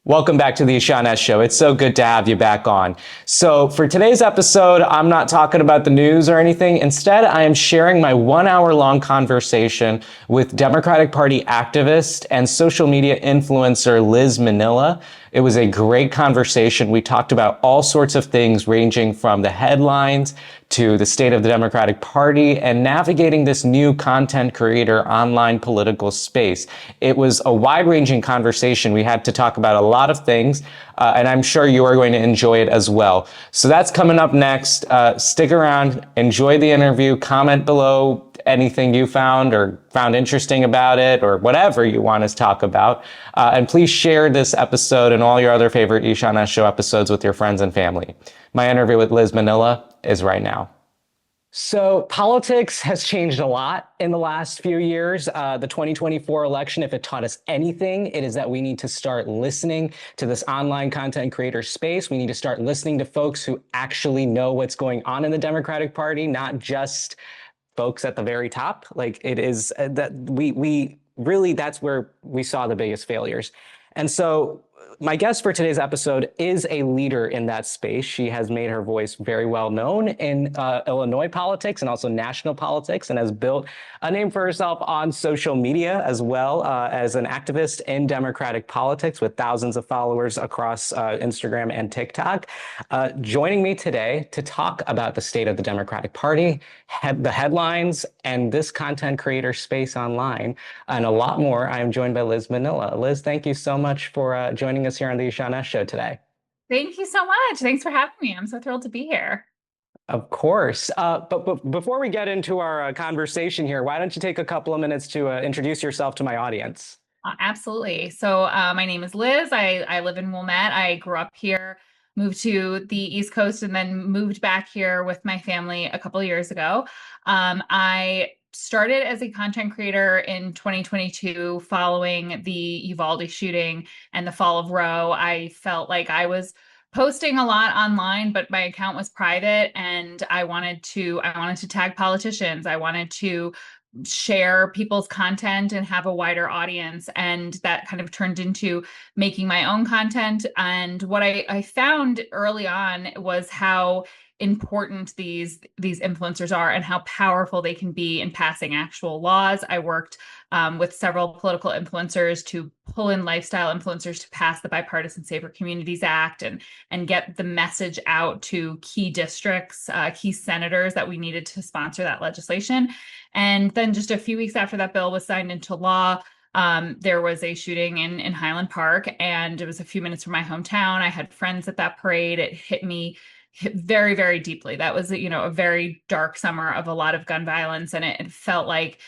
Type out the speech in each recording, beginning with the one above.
Welcome back to the Ishan S. Show. It's so good to have you back on. So for today's episode, I'm not talking about the news or anything. Instead, I am sharing my 1 hour-long conversation with Democratic Party activist and social media influencer Liz Minnella. It was a great conversation. We talked about all sorts of things ranging from the headlines to the state of the Democratic Party and navigating this new content creator online political space. It was a wide-ranging conversation. We had to talk about a lot of things, and I'm sure you are going to enjoy it as well. So that's coming up next. Stick around, enjoy the interview, comment below anything you found or found interesting about it or whatever you want us to talk about. And please share this episode and all your other favorite Ishan S. Show episodes with your friends and family. My interview with Liz Minnella is right now. So politics has changed a lot in the last few years. The 2024 election, if it taught us anything, it is that we need to start listening to this online content creator space. We need to start listening to folks who actually know what's going on in the Democratic Party, not just folks at the very top. Like it is that we really, that's where we saw the biggest failures. And so my guest for today's episode is a leader in that space. She has made her voice very well known in Illinois politics and also national politics, and has built a name for herself on social media as well as an activist in Democratic politics with thousands of followers across Instagram and TikTok. Joining me today to talk about the state of the Democratic Party, the headlines, and this content creator space online, and a lot more, I am joined by Liz Minnella. Liz, thank you so much for joining us here on the Ishan S. Show today. Thank you so much. Thanks for having me. I'm so thrilled to be here. Of course. But before we get into our conversation here, why don't you take a couple of minutes to introduce yourself to my audience? Absolutely. So my name is Liz. I live in Wilmette. I grew up here, moved to the East Coast, and then moved back here with my family a couple of years ago. I started as a content creator in 2022 following the Uvalde shooting and the fall of Roe. I felt like I was posting a lot online, but my account was private, and I wanted to tag politicians. I wanted to share people's content and have a wider audience, and that kind of turned into making my own content. And what I found early on was how important these influencers are and how powerful they can be in passing actual laws. I worked with several political influencers to pull in lifestyle influencers to pass the Bipartisan Safer Communities Act and get the message out to key districts, key senators that we needed to sponsor that legislation. And then just a few weeks after that bill was signed into law, there was a shooting in Highland Park, and it was a few minutes from my hometown. I had friends at that parade. It hit me very, very deeply. That was, a very dark summer of a lot of gun violence, and it felt like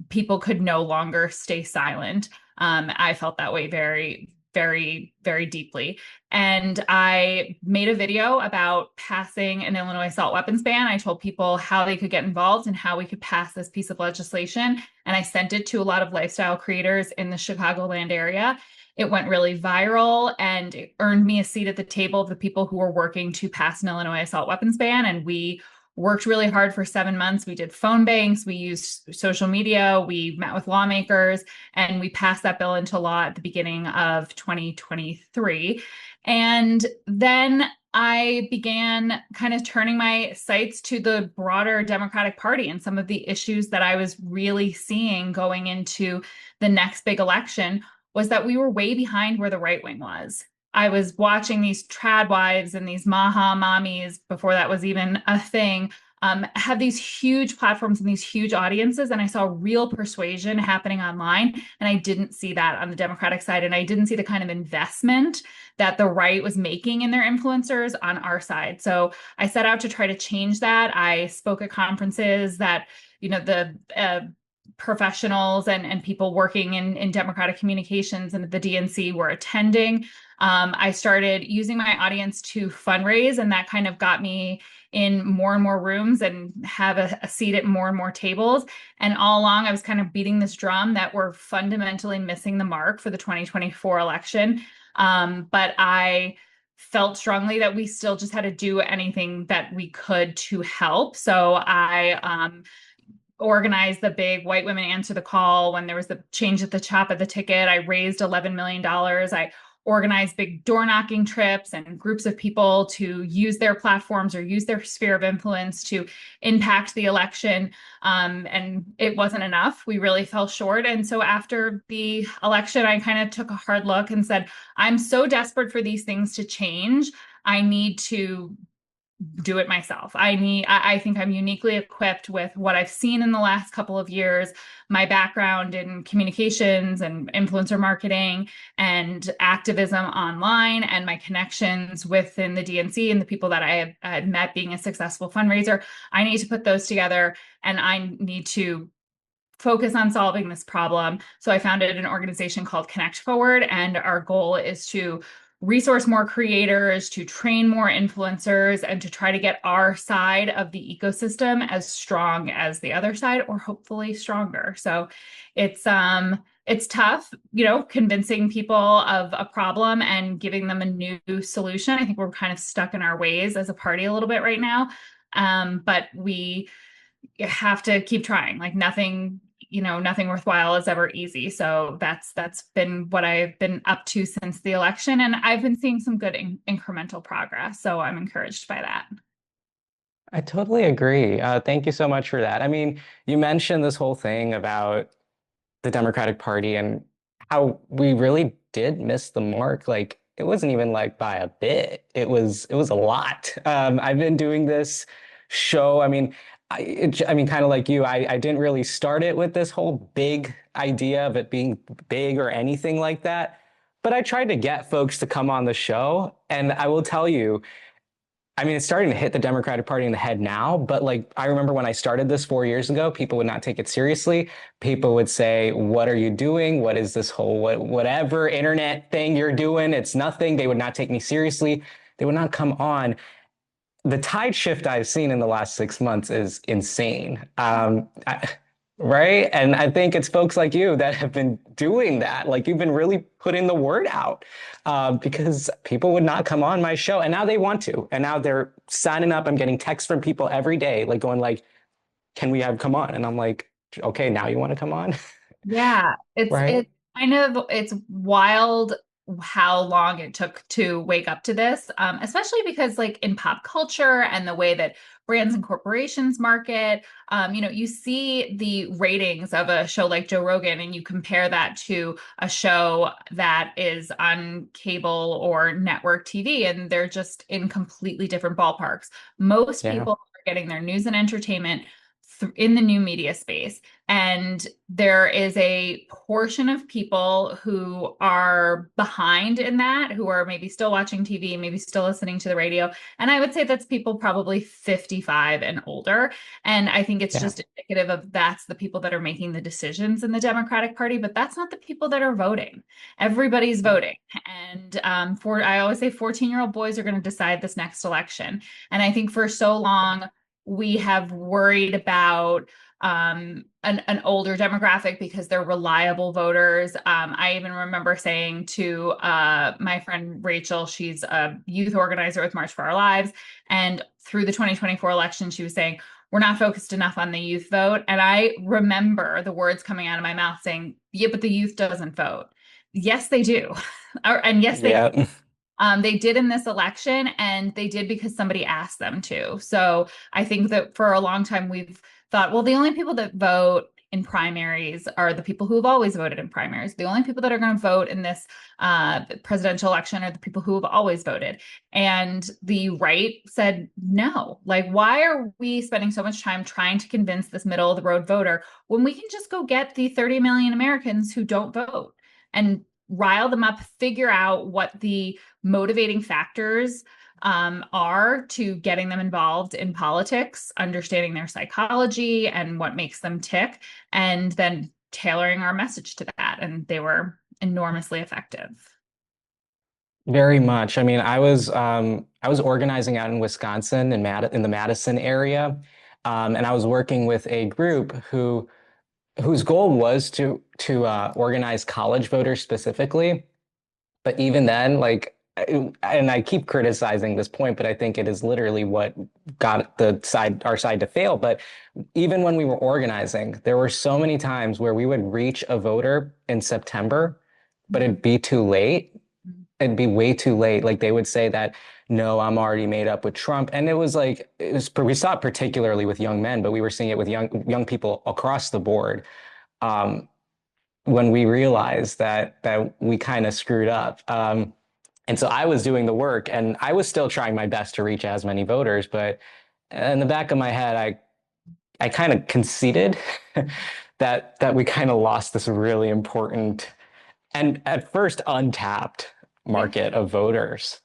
people could no longer stay silent. I felt that way very, very, very deeply. And I made a video about passing an Illinois assault weapons ban. I told people how they could get involved and how we could pass this piece of legislation. And I sent it to a lot of lifestyle creators in the Chicagoland area. It went really viral, and it earned me a seat at the table of the people who were working to pass an Illinois assault weapons ban. And we worked really hard for 7 months. We did phone banks, we used social media, we met with lawmakers, and we passed that bill into law at the beginning of 2023. And then I began kind of turning my sights to the broader Democratic Party and some of the issues that I was really seeing going into the next big election was that we were way behind where the right wing was. I was watching these trad wives and these maha mommies, before that was even a thing, have these huge platforms and these huge audiences. And I saw real persuasion happening online. And I didn't see that on the Democratic side. And I didn't see the kind of investment that the right was making in their influencers on our side. So I set out to try to change that. I spoke at conferences that, the professionals and people working in democratic communications and the DNC were attending. I started using my audience to fundraise, and that kind of got me in more and more rooms and have a seat at more and more tables. And all along, I was kind of beating this drum that we're fundamentally missing the mark for the 2024 election. But I felt strongly that we still just had to do anything that we could to help. So I organized the big White Women Answer the Call when there was the change at the top of the ticket. I raised $11 million. I organize big door knocking trips and groups of people to use their platforms or use their sphere of influence to impact the election. And it wasn't enough. We really fell short. And so after the election, I kind of took a hard look and said, I'm so desperate for these things to change. I need to do it myself. I think I'm uniquely equipped with what I've seen in the last couple of years, my background in communications and influencer marketing and activism online, and my connections within the DNC and the people that I had met being a successful fundraiser. I need to put those together, and I need to focus on solving this problem. So I founded an organization called Connect Forward, and our goal is to resource more creators, to train more influencers, and to try to get our side of the ecosystem as strong as the other side, or hopefully stronger. So it's tough, convincing people of a problem and giving them a new solution. I think we're kind of stuck in our ways as a party a little bit right now. But we have to keep trying. Like nothing worthwhile is ever easy. So that's been what I've been up to since the election, and I've been seeing some good incremental progress. So I'm encouraged by that. I totally agree. Thank you so much for that. I mean, you mentioned this whole thing about the Democratic Party and how we really did miss the mark. Like it wasn't even like by a bit. It was a lot. I've been doing this show. I mean, kind of like you, I didn't really start it with this whole big idea of it being big or anything like that. But I tried to get folks to come on the show, and I will tell you, I mean, it's starting to hit the Democratic Party in the head now, but like I remember when I started this 4 years ago, people would not take it seriously. People would say, "What are you doing? What is this whole whatever internet thing you're doing? It's nothing." They would not take me seriously. They would not come on. The tide shift I've seen in the last 6 months is insane. Right? And I think it's folks like you that have been doing that. Like you've been really putting the word out because people would not come on my show, and now they want to. And now they're signing up. I'm getting texts from people every day, like going like, "Can we have come on?" And I'm like, "Okay, now you want to come on?" Yeah, Right? it's wild how long it took to wake up to this, especially because like in pop culture and the way that brands and corporations market, you see the ratings of a show like Joe Rogan and you compare that to a show that is on cable or network TV, and they're just in completely different ballparks. Most Yeah. people are getting their news and entertainment in the new media space. And there is a portion of people who are behind in that, who are maybe still watching TV, maybe still listening to the radio. And I would say that's people probably 55 and older. And I think it's Yeah. just indicative of that's the people that are making the decisions in the Democratic Party, but that's not the people that are voting. Everybody's voting. And I always say 14-year-old boys are going to decide this next election. And I think for so long, we have worried about an older demographic because they're reliable voters. I even remember saying to my friend Rachel, she's a youth organizer with March for Our Lives, and through the 2024 election, she was saying, "We're not focused enough on the youth vote." And I remember the words coming out of my mouth saying, "Yeah, but the youth doesn't vote." Yes, they do. And yes, they Yeah. they did in this election, and they did because somebody asked them to. So I think that for a long time we've thought, well, the only people that vote in primaries are the people who have always voted in primaries. The only people that are going to vote in this presidential election are the people who have always voted. And the right said no. Like, why are we spending so much time trying to convince this middle of the road voter when we can just go get the 30 million Americans who don't vote and rile them up, figure out what the motivating factors are to getting them involved in politics, understanding their psychology and what makes them tick, and then tailoring our message to that. And they were enormously effective. Very much. I mean, I was organizing out in Wisconsin in the Madison area, and I was working with a group whose goal was to organize college voters specifically. But even then, like, and I keep criticizing this point, but I think it is literally what got our side to fail. But even when we were organizing, there were so many times where we would reach a voter in September, but it'd be too late. it'd be way too late. Like they would say that, no, I'm already made up with Trump. And it was like, we saw it particularly with young men, but we were seeing it with young people across the board. Um, when we realized that we kind of screwed up. And so I was doing the work and I was still trying my best to reach as many voters, but in the back of my head, I kind of conceded that we kind of lost this really important and at first untapped Yeah. market of voters.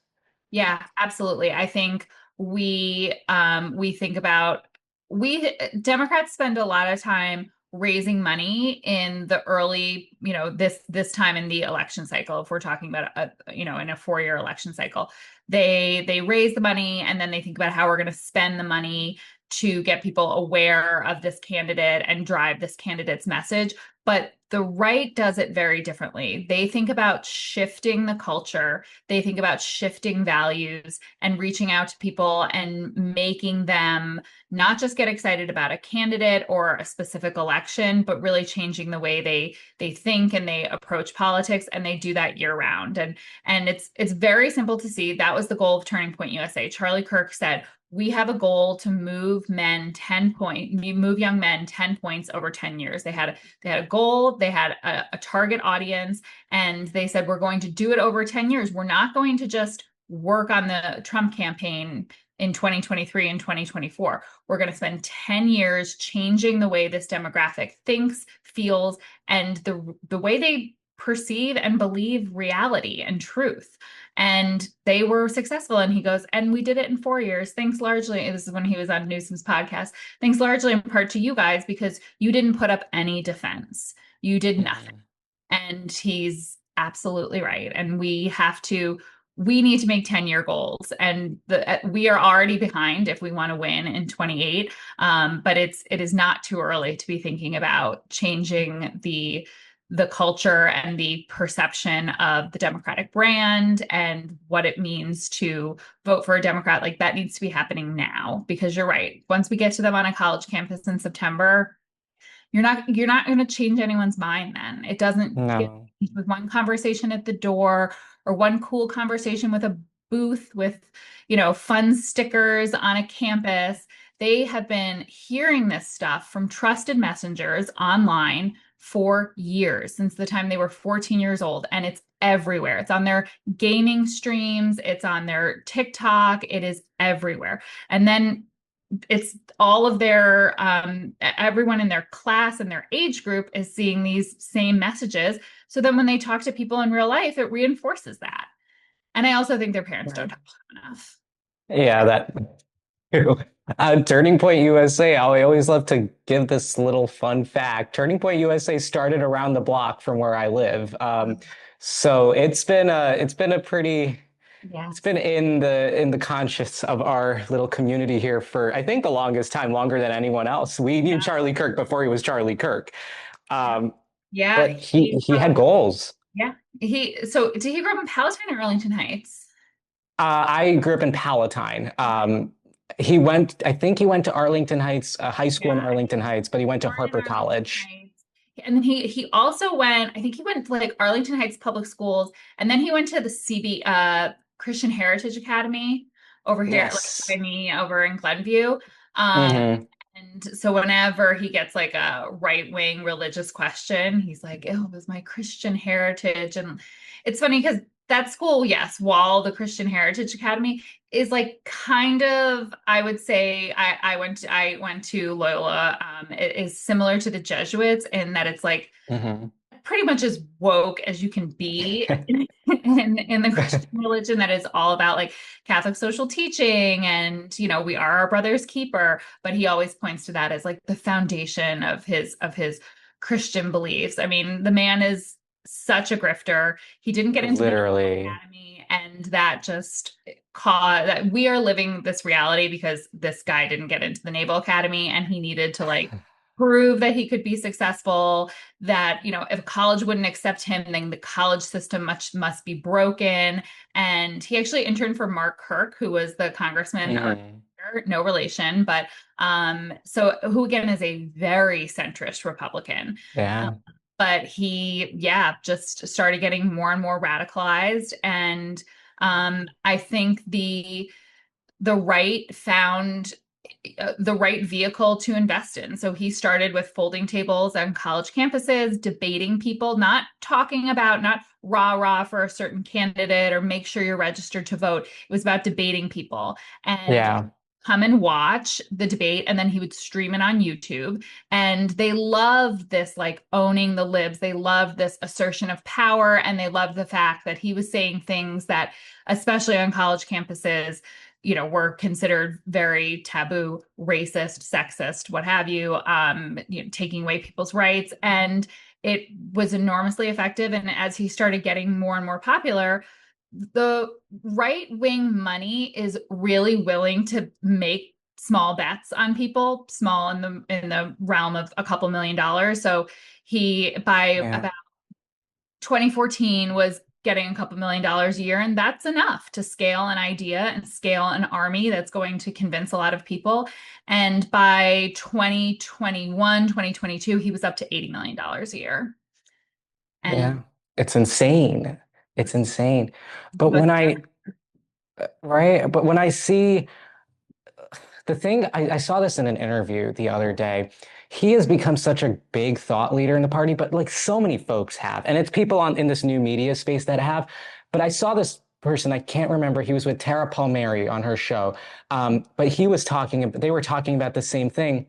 Yeah, absolutely. I think we think about we Democrats spend a lot of time raising money in the early, this time in the election cycle. If we're talking about in a 4-year election cycle, they raise the money and then they think about how we're going to spend the money to get people aware of this candidate and drive this candidate's message. But the right does it very differently. They think about shifting the culture. They think about shifting values and reaching out to people and making them not just get excited about a candidate or a specific election, but really changing the way they think and they approach politics, and they do that year round. And it's very simple to see. That was the goal of Turning Point USA. Charlie Kirk said, we have a goal to move young men 10 points over 10 years. They had a goal, they had a target audience, and they said, we're going to do it over 10 years. We're not going to just work on the Trump campaign in 2023 and 2024. We're going to spend 10 years changing the way this demographic thinks, feels, and the way they perceive and believe reality and truth. And they were successful. And he goes, and we did it in 4 years. Thanks largely, this is when he was on Newsom's podcast, thanks largely in part to you guys, because you didn't put up any defense. You did nothing. And he's absolutely right. And we need to make 10-year goals. And we are already behind if we want to win in 28. But it is not too early to be thinking about changing the culture and the perception of the Democratic brand and what it means to vote for a Democrat. Like, that needs to be happening now, because you're right. Once we get to them on a college campus in September, you're not going to change anyone's mind then. It doesn't get No. with one conversation at the door or one cool conversation with a booth with, fun stickers on a campus. They have been hearing this stuff from trusted messengers online for years, since the time they were 14 years old. And it's everywhere. It's on their gaming streams. It's on their TikTok. It is everywhere. And then it's all of their everyone in their class and their age group is seeing these same messages. So then when they talk to people in real life, it reinforces that. And I also think their parents don't talk enough. Yeah, Turning Point USA, I always love to give this little fun fact. Turning Point USA started around the block from where I live. So it's been a pretty, Yeah. it's been in the conscience of our little community here for, I think, the longest time, longer than anyone else. We knew Charlie Kirk before he was Charlie Kirk. Yeah. But he had goals. Yeah. Did he grow up in Palatine or Arlington Heights? I grew up in Palatine. I think he went to Arlington Heights, high school in Arlington Heights, but he went to Born in Harper Arlington College. Heights. And then he also went, I think he went to like Arlington Heights Public Schools, and then he went to the Christian Heritage Academy over here, Yes. like by me over in Glenview. Mm-hmm. And so whenever he gets like a right-wing religious question, he's like, "Oh, it was my Christian heritage." And it's funny because that school, yes, while the Christian Heritage Academy is like kind of, I would say, I went to Loyola. It is similar to the Jesuits in that it's like Mm-hmm. pretty much as woke as you can be in the Christian religion, that is all about like Catholic social teaching and, we are our brother's keeper. But he always points to that as like the foundation of his Christian beliefs. I mean, the man is such a grifter. He didn't get into the Naval Literally. Academy, and that just caused that we are living this reality because this guy didn't get into the Naval Academy, and he needed to like prove that he could be successful, that, if college wouldn't accept him, then the college system must be broken. And he actually interned for Mark Kirk, who was the congressman, Mm-hmm. or no relation, but so who again is a very centrist Republican. Um, Yeah. but he, yeah, just started getting more and more radicalized. And I think the right found the right vehicle to invest in. So he started with folding tables on college campuses, debating people, not talking about, not rah for a certain candidate or make sure you're registered to vote. It was about debating people. And Yeah. come and watch the debate, and then he would stream it on YouTube. And they loved this, like, owning the libs. They loved this assertion of power, and they loved the fact that he was saying things that, especially on college campuses, were considered very taboo, racist, sexist, what have you, taking away people's rights. And it was enormously effective. And as he started getting more and more popular, the right wing money is really willing to make small bets on people, small in the realm of a couple $1,000,000. So he, by Yeah. about 2014, was getting a couple $1,000,000 a year, and that's enough to scale an idea and scale an army that's going to convince a lot of people. And by 2021, 2022, he was up to $80 million a year. Yeah. And It's insane. It's insane. But but when I, right, but when I see the thing, I saw this in an interview the other day. He has become such a big thought leader in the party, but like so many folks have, and it's people in this new media space that have. But I saw this person, I can't remember. He was with Tara Palmieri on her show, but they were talking about the same thing,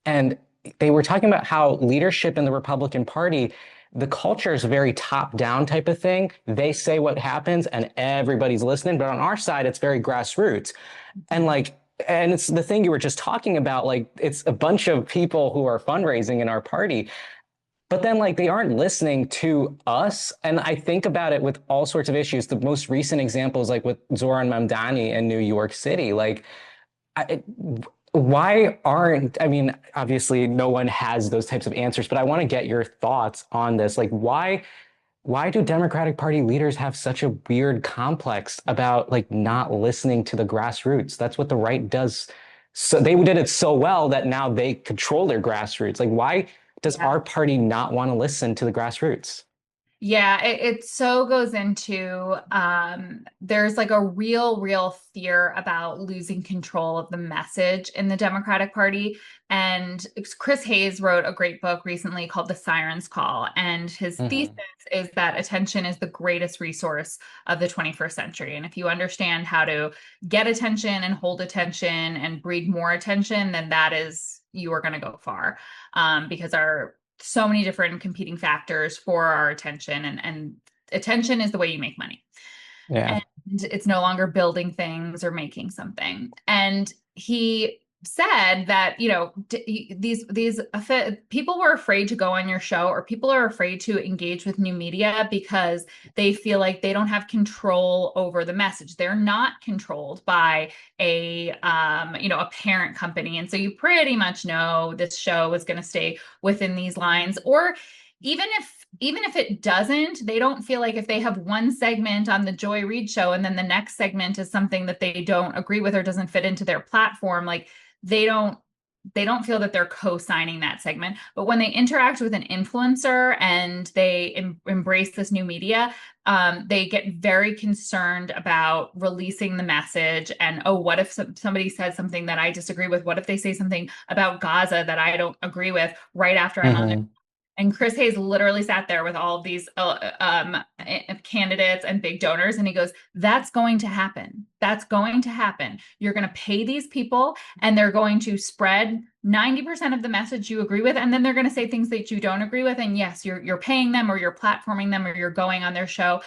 and they were talking about how leadership in the Republican Party, the culture is a very top-down type of thing. They say what happens, and everybody's listening. But on our side, it's very grassroots. And like, and it's the thing you were just talking about, like it's a bunch of people who are fundraising in our party, but then like they aren't listening to us. And I think about it with all sorts of issues. The most recent examples, like with Zoran Mamdani in New York City, like I, why aren't, I mean, obviously no one has those types of answers, but I want to get your thoughts on this. Like why do Democratic Party leaders have such a weird complex about like not listening to the grassroots? That's what the right does. So they did it so well that now they control their grassroots. Like, why does yeah. our party not want to listen to the grassroots? Yeah, it so goes into there's like a real fear about losing control of the message in the Democratic Party. And Chris Hayes wrote a great book recently called The Siren's Call. And his thesis Hmm. is that attention is the greatest resource of the 21st century. And if you understand how to get attention and hold attention and breed more attention, then you are going to go far, because our so many different competing factors for our attention, and attention is the way you make money. Yeah. And it's no longer building things or making something. And he said that, these people were afraid to go on your show, or people are afraid to engage with new media because they feel like they don't have control over the message. They're not controlled by a parent company. And so you pretty much know this show is going to stay within these lines. Or even if it doesn't, they don't feel like if they have one segment on the Joy Reid show and then the next segment is something that they don't agree with or doesn't fit into their platform, like they don't feel that they're co-signing that segment. But when they interact with an influencer and they embrace this new media, they get very concerned about releasing the message. And, oh, what if somebody says something that I disagree with? What if they say something about Gaza that I don't agree with right after I'm on there? Hmm. And Chris Hayes literally sat there with all of these candidates and big donors. And he goes, that's going to happen. That's going to happen. You're going to pay these people and they're going to spread 90% of the message you agree with. And then they're going to say things that you don't agree with. And yes, you're paying them, or you're platforming them, or you're going on their show.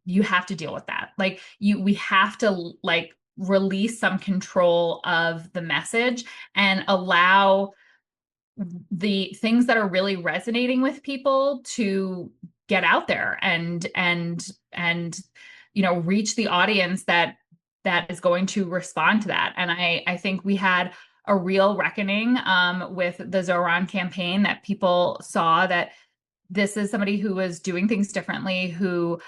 You have to deal with that. Like we have to like release some control of the message and allow the things that are really resonating with people to get out there and reach the audience that is going to respond to that. And I think we had a real reckoning with the Zoran campaign, that people saw that this is somebody who was doing things differently, who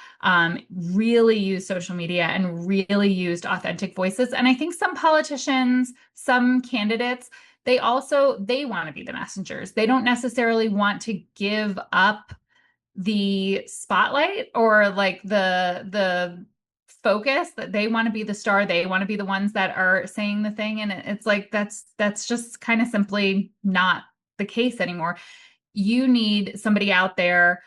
really used social media and really used authentic voices. And I think some politicians, some candidates, they want to be the messengers. They don't necessarily want to give up the spotlight or like the focus. That they want to be the star. They want to be the ones that are saying the thing. And it's like that's just kind of simply not the case anymore. You need somebody out there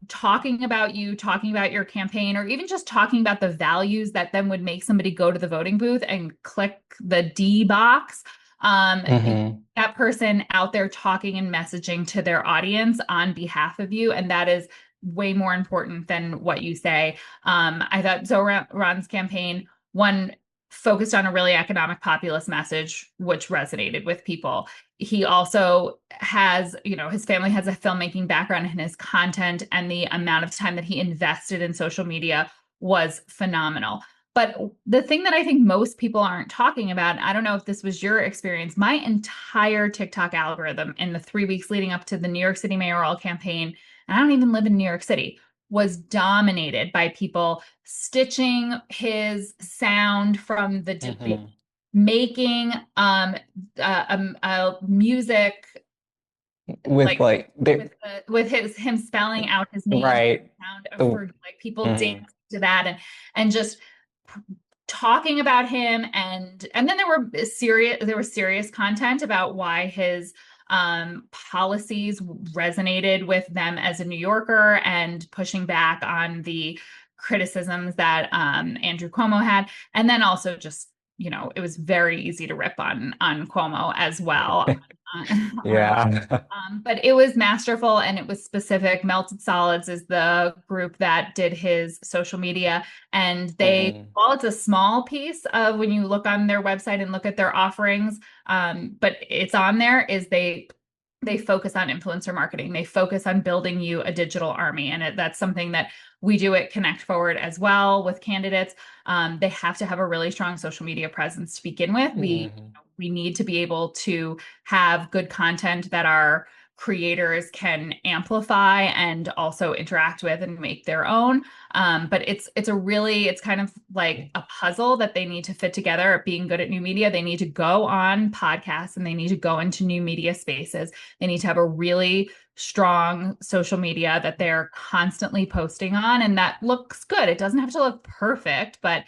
talking about you, talking about your campaign, or even just talking about the values that then would make somebody go to the voting booth and click the D box. Hmm. That person out there talking and messaging to their audience on behalf of you. And that is way more important than what you say. I thought Zoran's campaign, one, focused on a really economic populist message, which resonated with people. He also has, his family has a filmmaking background, and his content and the amount of time that he invested in social media was phenomenal. But the thing that I think most people aren't talking about, I don't know if this was your experience, my entire TikTok algorithm in the 3 weeks leading up to the New York City mayoral campaign, and I don't even live in New York City, was dominated by people stitching his sound from the debate, Hmm. making music With like like they with him spelling out his name right. sound Oh, for like people mhm. dance to that, and just talking about him. And then there was serious content about why his policies resonated with them as a New Yorker, and pushing back on the criticisms that Andrew Cuomo had. And then also just, it was very easy to rip on Cuomo as well. On Yeah. but it was masterful, and it was specific. Melted Solids is the group that did his social media. And Hmm. while it's a small piece of when you look on their website and look at their offerings, but it's on there, is they focus on influencer marketing. They focus on building you a digital army. And that's something that we do at Connect Forward as well with candidates. They have to have a really strong social media presence to begin with. Hmm. We need to be able to have good content that our creators can amplify and also interact with and make their own. But it's kind of like a puzzle that they need to fit together. At being good at new media, they need to go on podcasts, and they need to go into new media spaces. They need to have a really strong social media that they're constantly posting on, and that looks good. It doesn't have to look perfect, but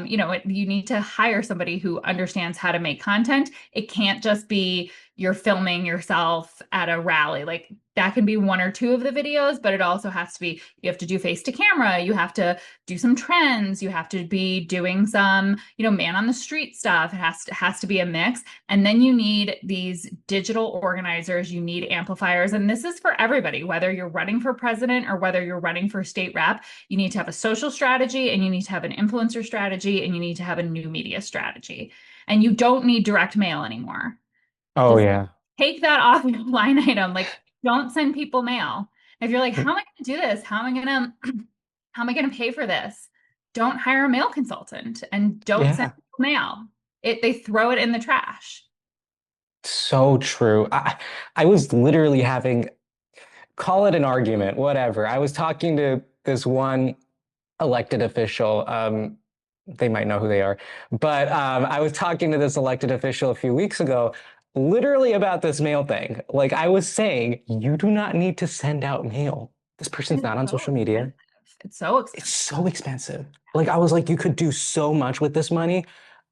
you need to hire somebody who understands how to make content. It can't just be you're filming yourself at a rally. Like, that can be one or two of the videos, but it also has to be, you have to do face to camera, you have to do some trends, you have to be doing some, man on the street stuff. It has to be a mix. And then you need these digital organizers, you need amplifiers. And this is for everybody, whether you're running for president or whether you're running for state rep. You need to have a social strategy, and you need to have an influencer strategy, and you need to have a new media strategy. And you don't need direct mail anymore. Oh Just yeah. take that off your line item. Like, don't send people mail. If you're like, how am I going to do this? How am I going to pay for this? Don't hire a mail consultant, and don't send Yeah. people mail. They throw it in the trash. So true. I was literally having, call it an argument, whatever. I was talking to this one elected official. They might know who they are, but I was talking to this elected official a few weeks ago, literally about this mail thing. Like, I was saying, you do not need to send out mail. This And person's it's not on so social media. expensive. It's so It's expensive. so expensive. Like, I was like, you could do so much with this money.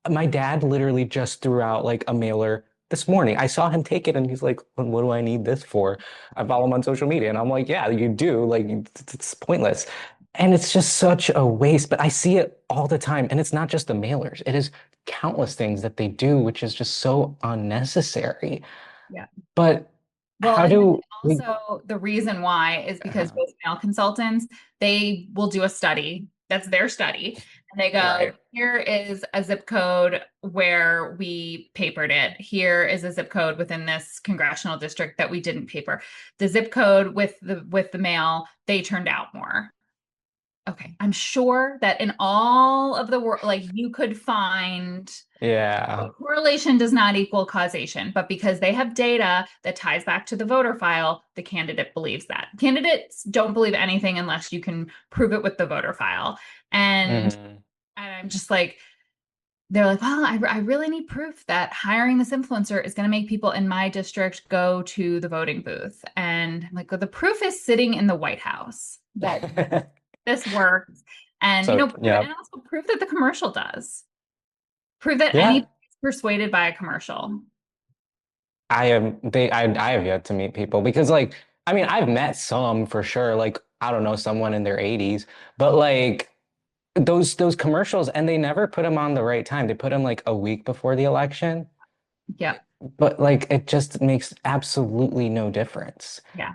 My dad literally just threw out like a mailer this morning. I saw him take it, and he's like, what do I need this for? I follow him on social media. And I'm like, yeah, you do. Like, it's pointless. And it's just such a waste. But I see it all the time. And it's not just the mailers, it is countless things that they do, which is just so unnecessary. Yeah. But Well, how and then do we? also the reason why is because Uh, both mail consultants, they will do a study. That's their study. And they go, right. here is a zip code where we papered it. Here is a zip code within this congressional district that we didn't paper. The zip code with the mail, they turned out more. Okay. I'm sure that in all of the world, like, you could find Yeah. correlation does not equal causation, but because they have data that ties back to the voter file, the candidate believes that. Candidates don't believe anything unless you can prove it with the voter file. And Hmm. I'm just like, they're like, well, I really need proof that hiring this influencer is going to make people in my district go to the voting booth. And I'm like, well, the proof is sitting in the White House that this works. And, So yeah, and also proof that the commercial does. Prove that yeah. anybody's persuaded by a commercial. I have yet to meet people because like I mean I've met some for sure, like I don't know, someone in their 80s, but like those commercials, and they never put them on the right time. They put them like a week before the election, Yep. but like it just makes absolutely no difference. Yeah.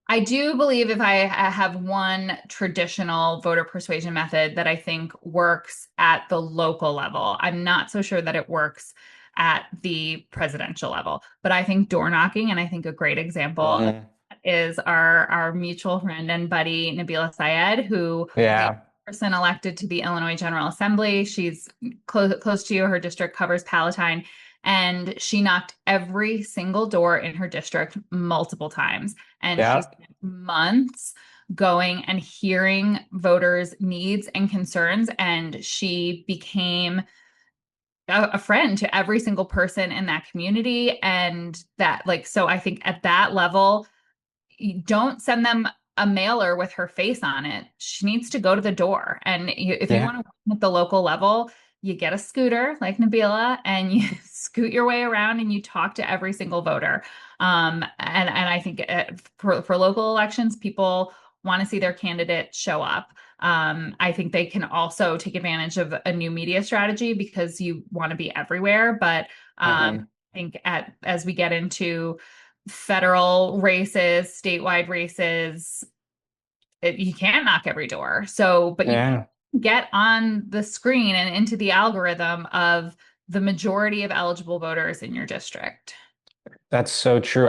I do believe if I have one traditional voter persuasion method that I think works at the local level, I'm not so sure that it works at the presidential level. But I think door knocking, and I think a great example of Hmm. that is our mutual friend and buddy Nabila Syed, who was the Yeah, person elected to the Illinois General Assembly. She's close to you. Her district covers Palatine, and she knocked every single door in her district multiple times. And she yeah, spent months going and hearing voters' needs and concerns. And she became a friend to every single person in that community. And that, like, so I think at that level, you don't send them a mailer with her face on it. She needs to go to the door. And if you yeah. want to win at the local level, you get a scooter like Nabila and you scoot your way around and you talk to every single voter. And I think for local elections, people want to see their candidate show up. I think they can also take advantage of a new media strategy because you want to be everywhere. But I Hmm. think as we get into federal races, statewide races, you can't knock every door. So, but you Yeah, get on the screen and into the algorithm of the majority of eligible voters in your district. that's so true.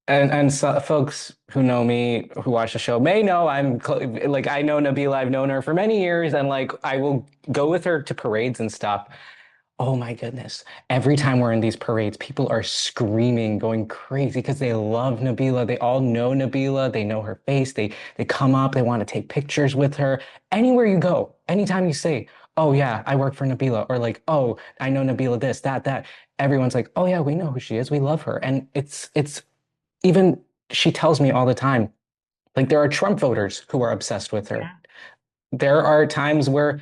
And so, folks who know me, who watch the show, may know like I know Nabila. I've known her for many years, and like I will go with her to parades and stuff. Oh my goodness. Every time we're in these parades, people are screaming, going crazy because they love Nabila. They all know Nabila. They know her face. They come up, they want to take pictures with her. Anywhere you go, anytime you say, "Oh yeah, I work for Nabila," or like, "Oh, I know Nabila this, that." Everyone's like, "Oh yeah, we know who she is. We love her." And it's even she tells me all the time, like there are Trump voters who are obsessed with her. Yeah. There are times where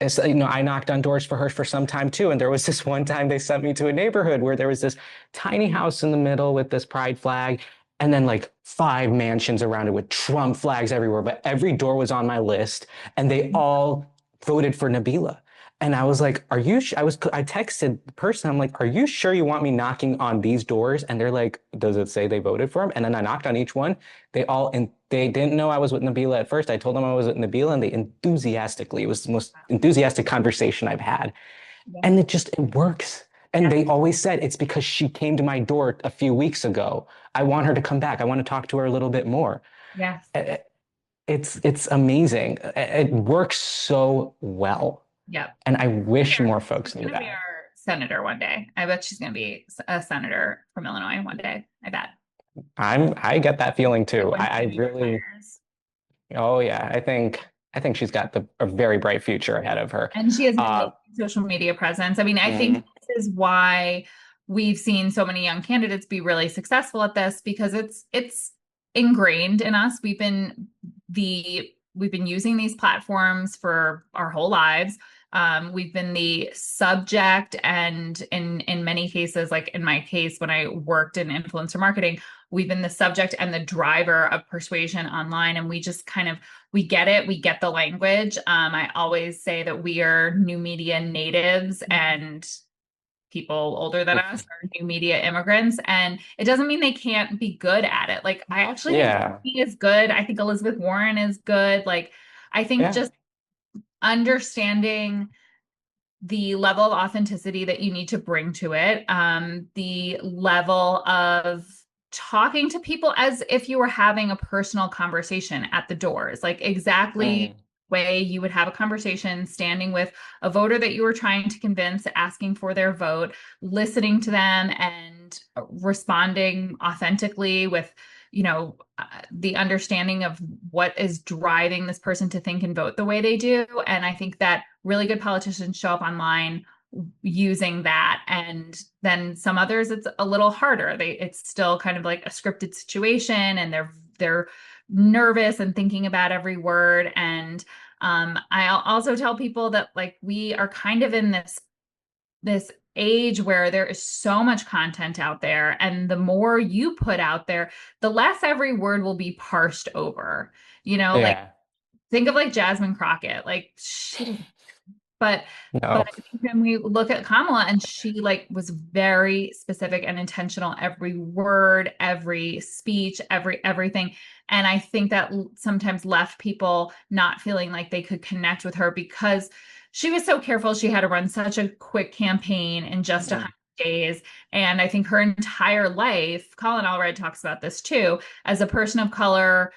I knocked on doors for her for some time too. And there was this one time they sent me to a neighborhood where there was this tiny house in the middle with this pride flag, and then like five mansions around it with Trump flags everywhere. But every door was on my list, and they all voted for Nabila. And I was like, "Are you?" I texted the person. I'm like, "Are you sure you want me knocking on these doors?" And they're like, "Does it say they voted for him?" And then I knocked on each one. And they didn't know I was with Nabila at first. I told them I was with Nabila, and they enthusiastically, it was the most enthusiastic conversation I've had. Yeah. And it works. And Yeah. they always said it's because she came to my door a few weeks ago. I want her to come back. I want to talk to her a little bit more. Yes. It's amazing. It works so well. Yep. And I wish more She's folks knew going to be that. our senator one day. I bet she's going to be a senator from Illinois one day. I bet. I get that feeling too. When I she really, retires. oh yeah, I think she's got a very bright future ahead of her. And she has an Uh, amazing social media presence. I mean, I think mhm. this is why we've seen so many young candidates be really successful at this because it's ingrained in us. We've been using these platforms for our whole lives. We've been the subject, and in many cases, like in my case, when I worked in influencer marketing, we've been the subject and the driver of persuasion online, and we just kind of we get it. We get the language. I always say that we are new media natives and people older than us are new media immigrants. And it doesn't mean they can't be good at it. Like, I actually think Yeah, he is good. I think Elizabeth Warren is good. Like, I think yeah. just understanding the level of authenticity that you need to bring to it, the level of talking to people as if you were having a personal conversation at the doors, like exactly Mhm. way you would have a conversation standing with a voter that you were trying to convince, asking for their vote, listening to them and responding authentically with the understanding of what is driving this person to think and vote the way they do. And I think that really good politicians show up online using that, and then some others it's a little harder. It's still kind of like a scripted situation, and they're nervous and thinking about every word. And I also tell people that like we are kind of in this age where there is so much content out there, and the more you put out there, the less every word will be parsed over. Like Yeah. think of like Jasmine Crockett, like but No. I think when we look at Kamala, and she like was very specific and intentional, every word, every speech, everything. And I think that sometimes left people not feeling like they could connect with her because she was so careful. She had to run such a quick campaign in just 100 days. And I think her entire life, Colin Allred talks about this too, as a person of color,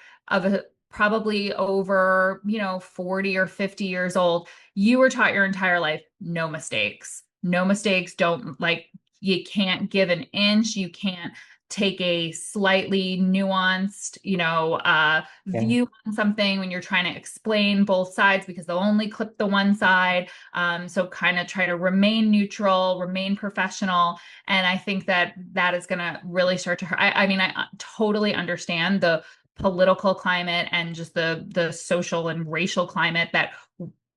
probably over, 40 or 50 years old, you were taught your entire life, no mistakes. No mistakes. Don't like, you can't give an inch. You can't take a slightly nuanced, Yeah. view on something when you're trying to explain both sides, because they'll only clip the one side. So kind of try to remain neutral, remain professional. And I think that that is going to really start to hurt. I mean, I totally understand the political climate and just the social and racial climate that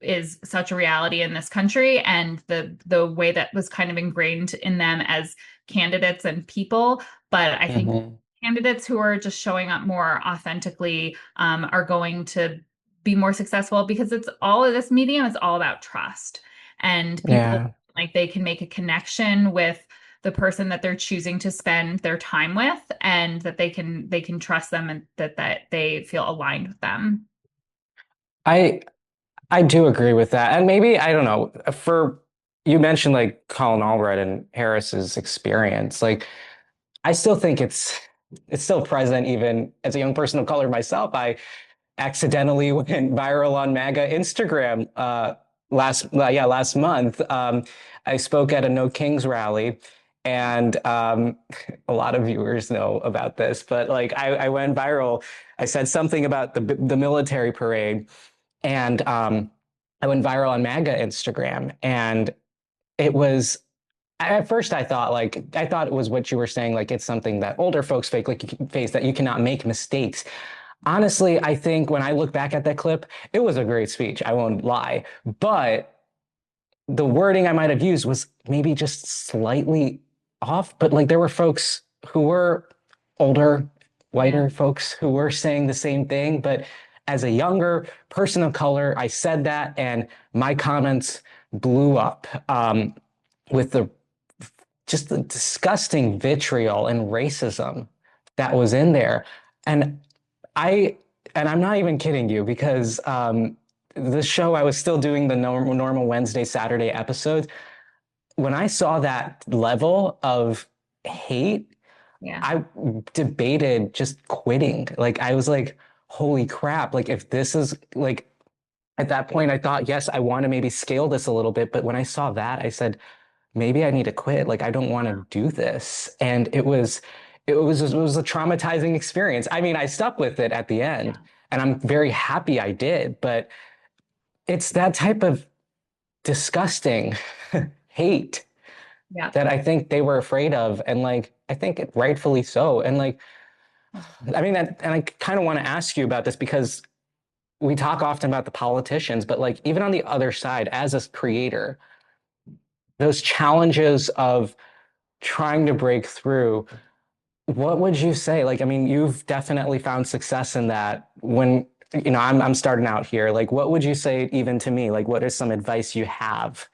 is such a reality in this country, and the way that was kind of ingrained in them as candidates and people. But I think Hmm. candidates who are just showing up more authentically are going to be more successful, because it's all of this medium is all about trust, and people Yeah. like they can make a connection with the person that they're choosing to spend their time with, and that they can trust them, and that they feel aligned with them. I I do agree with that. And maybe, I don't know, for you mentioned like Colin Allred and Harris's experience. Like I still think it's still present even as a young person of color myself. I accidentally went viral on MAGA Instagram last month. I spoke at a No Kings rally, and a lot of viewers know about this, but like I went viral. I said something about the military parade, and I went viral on MAGA Instagram, and it was at first I thought it was what you were saying, like it's something that older folks face, that you cannot make mistakes. Honestly, I think when I look back at that clip, it was a great speech. I won't lie, but the wording I might have used was maybe just slightly off. But like there were folks who were older, Yeah. whiter folks who were saying the same thing. But as a younger person of color, I said that, and my comments blew up with the disgusting vitriol and racism that was in there. And I and I'm not even kidding you, because the show, I was still doing the normal Wednesday, Saturday episodes. When I saw that level of hate, Yeah. I debated just quitting. Like I was like, holy crap, like if this is like, at that point I thought, yes, I want to maybe scale this a little bit, but when I saw that, I said, maybe I need to quit. Like I don't want to do this. And it was a traumatizing experience. I mean, I stuck with it at the end, and I'm very happy I did, but it's that type of disgusting hate Yeah. that I think they were afraid of, and like I think rightfully so. And like I mean that, and I kind of want to ask you about this, because we talk often about the politicians, but like even on the other side, as a creator, those challenges of trying to break through, what would you say? Like, I mean, you've definitely found success in that. When, I'm starting out here. Like, what would you say even to me? Like, what is some advice you have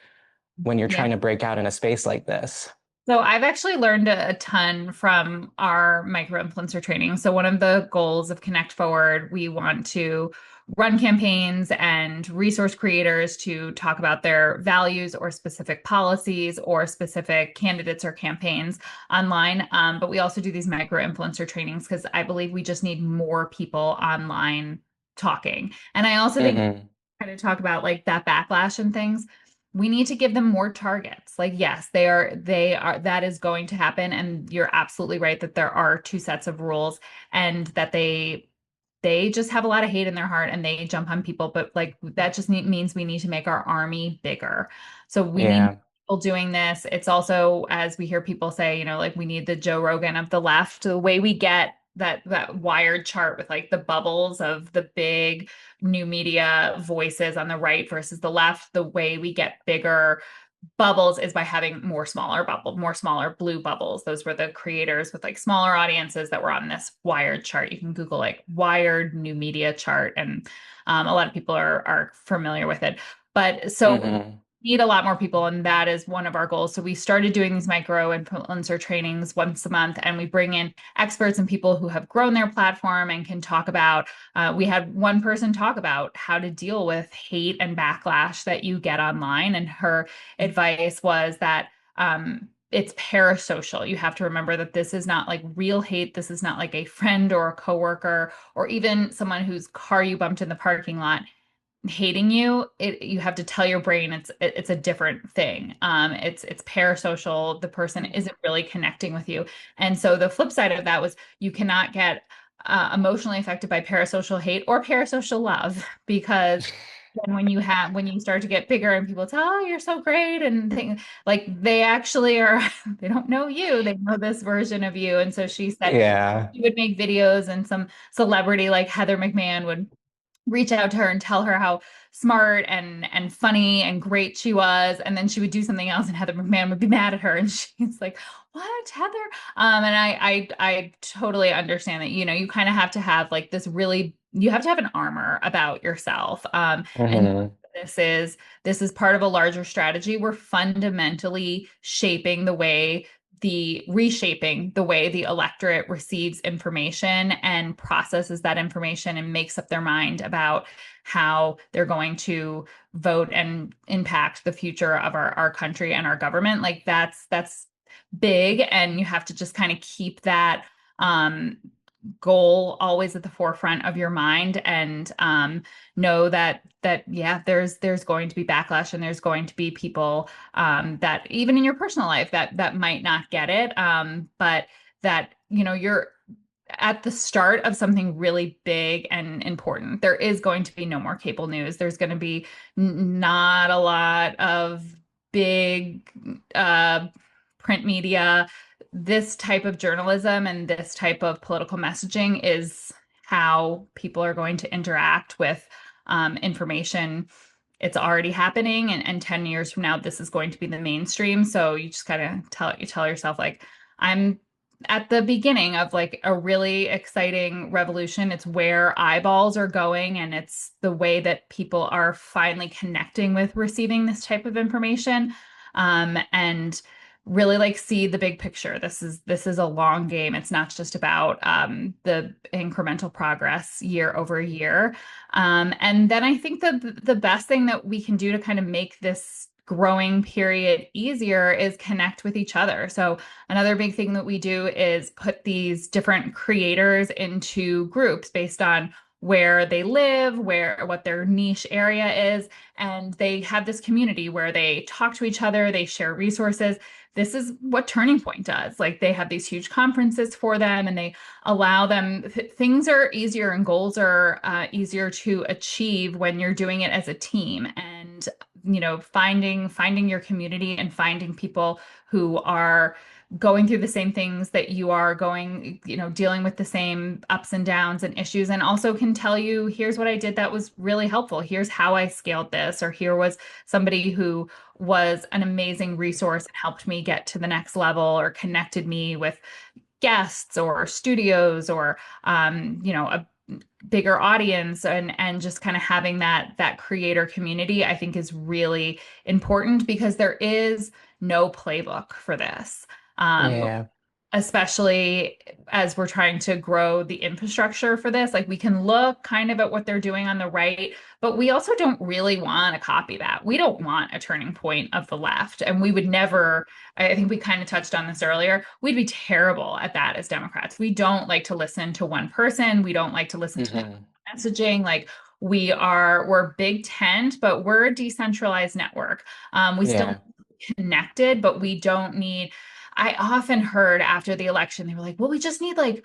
when you're Yeah. trying to break out in a space like this? So I've actually learned a ton from our micro influencer training. So one of the goals of Connect Forward, we want to run campaigns and resource creators to talk about their values or specific policies or specific candidates or campaigns online. But we also do these micro influencer trainings because I believe we just need more people online talking. And I also think Hmm. kind of talk about like that backlash and things. we need to give them more targets. Like, yes, they are, that is going to happen. And you're absolutely right that there are two sets of rules and that they just have a lot of hate in their heart and they jump on people. But like that just means we need to make our army bigger. So we need Yeah. people doing this. It's also, as we hear people say, like we need the Joe Rogan of the left, the way we get that wired chart with like the bubbles of the big new media voices on the right versus the left, the way we get bigger bubbles is by having more smaller blue bubbles. Those were the creators with like smaller audiences that were on this wired chart. You can Google like wired new media chart, and a lot of people are familiar with it. But so Hmm. need a lot more people, and that is one of our goals. So we started doing these micro influencer trainings once a month, and we bring in experts and people who have grown their platform and can talk about. We had one person talk about how to deal with hate and backlash that you get online, and her advice was that it's parasocial. You have to remember that this is not like real hate. This is not like a friend or a coworker or even someone whose car you bumped in the parking lot hating you. You have to tell your brain it's a different thing. It's parasocial. The person isn't really connecting with you. And so the flip side of that was you cannot get emotionally affected by parasocial hate or parasocial love, because then when you start to get bigger and people tell, oh, you're so great, and things like they actually are, they don't know you, they know this version of you. And so she said Yeah. she would make videos and some celebrity like Heather McMahon would reach out to her and tell her how smart and funny and great she was, and then she would do something else and Heather McMahon would be mad at her, and she's like, what, Heather? And I totally understand that, you kind of have to have like this really, you have to have an armor about yourself, and Hmm. this is part of a larger strategy. We're fundamentally reshaping the way the electorate receives information and processes that information and makes up their mind about how they're going to vote and impact the future of our country and our government. Like that's big, and you have to just kind of keep that goal always at the forefront of your mind, and know that yeah, there's going to be backlash, and there's going to be people that even in your personal life that might not get it, but that you're at the start of something really big and important. There is going to be no more cable news. There's going to be not a lot of big print media. This type of journalism and this type of political messaging is how people are going to interact with information. It's already happening, and 10 years from now, this is going to be the mainstream. So you just kind of tell yourself like, I'm at the beginning of like a really exciting revolution. It's where eyeballs are going, and it's the way that people are finally connecting with receiving this type of information. And really like see the big picture. This is a long game. It's not just about the incremental progress year over year. And then I think the best thing that we can do to kind of make this growing period easier is connect with each other. So another big thing that we do is put these different creators into groups based on where they live, what their niche area is, and they have this community where they talk to each other, they share resources. This is what Turning Point does. Like they have these huge conferences for them, and they allow them, things are easier and goals are easier to achieve when you're doing it as a team. And finding your community and finding people who are going through the same things that you are going, dealing with the same ups and downs and issues, and also can tell you, here's what I did that was really helpful. Here's how I scaled this, or here was somebody who was an amazing resource and helped me get to the next level, or connected me with guests or studios, or a bigger audience, and just kind of having that creator community, I think is really important, because there is no playbook for this. Um, Yeah. Especially as we're trying to grow the infrastructure for this. Like we can look kind of at what they're doing on the right, but we also don't really want to copy that. We don't want a turning point of the left. And we would never, I think we kind of touched on this earlier, we'd be terrible at that as Democrats. We don't like to listen to one person. We don't like to listen to Hmm. messaging. Like We're big tent, but we're a decentralized network. We still Yeah. connected, but we don't need. I often heard after the election, they were like, well, we just need like,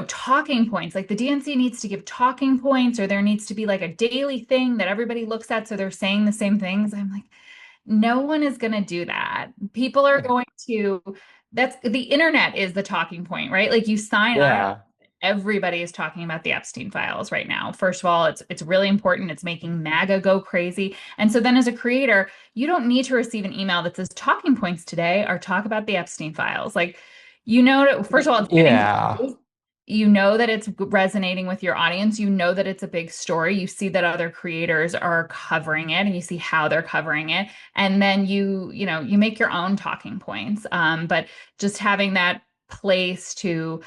talking points. Like the DNC needs to give talking points, or there needs to be like a daily thing that everybody looks at so they're saying the same things. I'm like, no one is going to do that. People are going to, that's the internet is the talking point, right? Like you sign up, Yeah. everybody is talking about the Epstein files right now. First of all, it's really important. It's making MAGA go crazy. And so then as a creator, you don't need to receive an email that says talking points today or talk about the Epstein files. Like, first of all, it's getting Yeah. views. That it's resonating with your audience. That it's a big story. You see that other creators are covering it and you see how they're covering it. And then you make your own talking points. But just having that place to,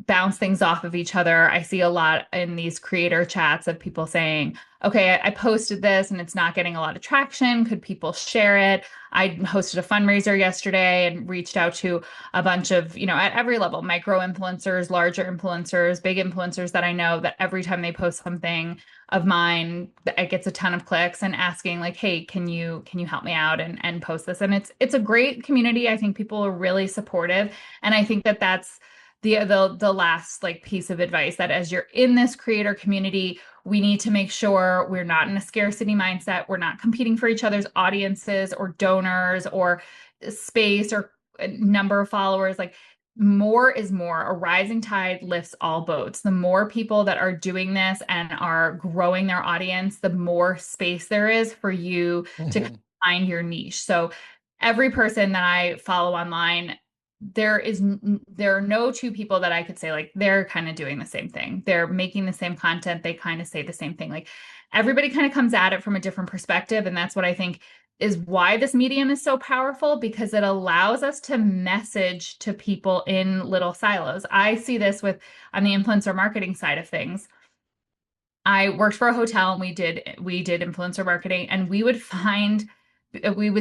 bounce things off of each other. I see a lot in these creator chats of people saying, okay, I posted this and it's not getting a lot of traction. Could people share it? I hosted a fundraiser yesterday and reached out to a bunch of, at every level, micro influencers, larger influencers, big influencers that I know that every time they post something of mine, it gets a ton of clicks and asking like, hey, can you help me out and post this? And it's a great community. I think people are really supportive. And I think that that's the last like piece of advice that as you're in this creator community, we need to make sure we're not in a scarcity mindset. We're not competing for each other's audiences or donors or space or number of followers. Like more is more. A rising tide lifts all boats. The more people that are doing this and are growing their audience, the more space there is for you to Mhm. find your niche. So every person that I follow online, there are no two people that I could say like they're kind of doing the same thing. They're making the same content. They kind of say the same thing. Like everybody kind of comes at it from a different perspective. And that's what I think is why this medium is so powerful, because it allows us to message to people in little silos. I see this on the influencer marketing side of things. I worked for a hotel and we did influencer marketing, and we would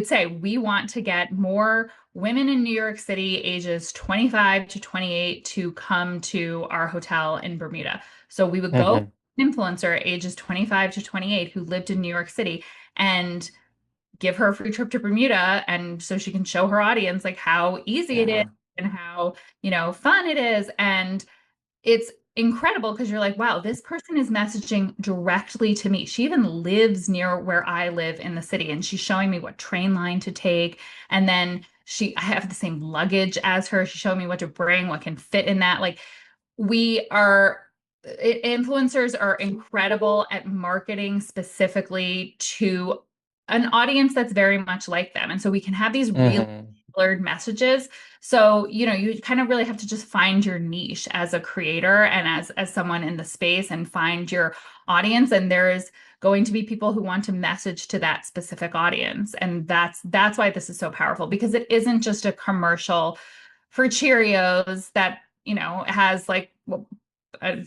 say we want to get more women in New York City ages 25 to 28 to come to our hotel in Bermuda. So we would go Mhm. influencer ages 25 to 28 who lived in New York City and give her a free trip to Bermuda, and so she can show her audience like how easy it is Yeah. and how, fun it is. And it's incredible because you're like, wow, this person is messaging directly to me. She even lives near where I live in the city, and she's showing me what train line to take. And then I have the same luggage as her. She's showing me what to bring, what can fit in that. Like, influencers are incredible at marketing specifically to an audience that's very much like them. And so we can have these really Mhm. tailored messages. So, you kind of really have to just find your niche as a creator and as someone in the space, and find your audience. And there is going to be people who want to message to that specific audience. And that's why this is so powerful, because it isn't just a commercial for Cheerios that, has like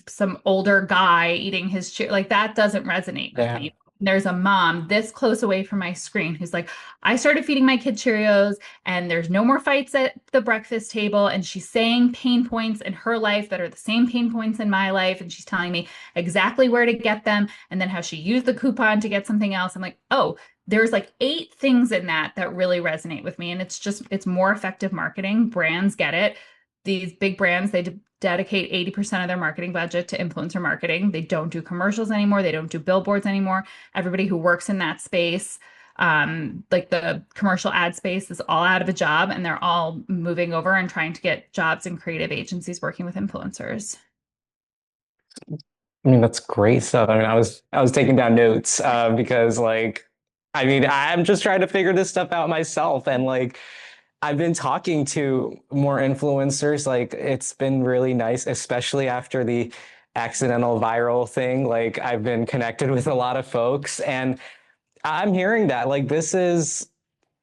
some older guy eating his like that doesn't resonate with Yeah. me. There's a mom this close away from my screen who's like, I started feeding my kid Cheerios and there's no more fights at the breakfast table. And she's saying pain points in her life that are the same pain points in my life. And she's telling me exactly where to get them and then how she used the coupon to get something else. I'm like, oh, there's like 8 things in that really resonate with me. And it's more effective marketing. Brands get it. These big brands, they dedicate 80% of their marketing budget to influencer marketing. They don't do commercials anymore. They don't do billboards anymore. Everybody who works in that space, like the commercial ad space, is all out of a job, and they're all moving over and trying to get jobs in creative agencies working with influencers. I mean, that's great stuff. I mean, I was taking down notes because like I mean, I'm just trying to figure this stuff out myself. And like I've been talking to more influencers. Like it's been really nice, especially after the accidental viral thing. Like I've been connected with a lot of folks, and I'm hearing that like this is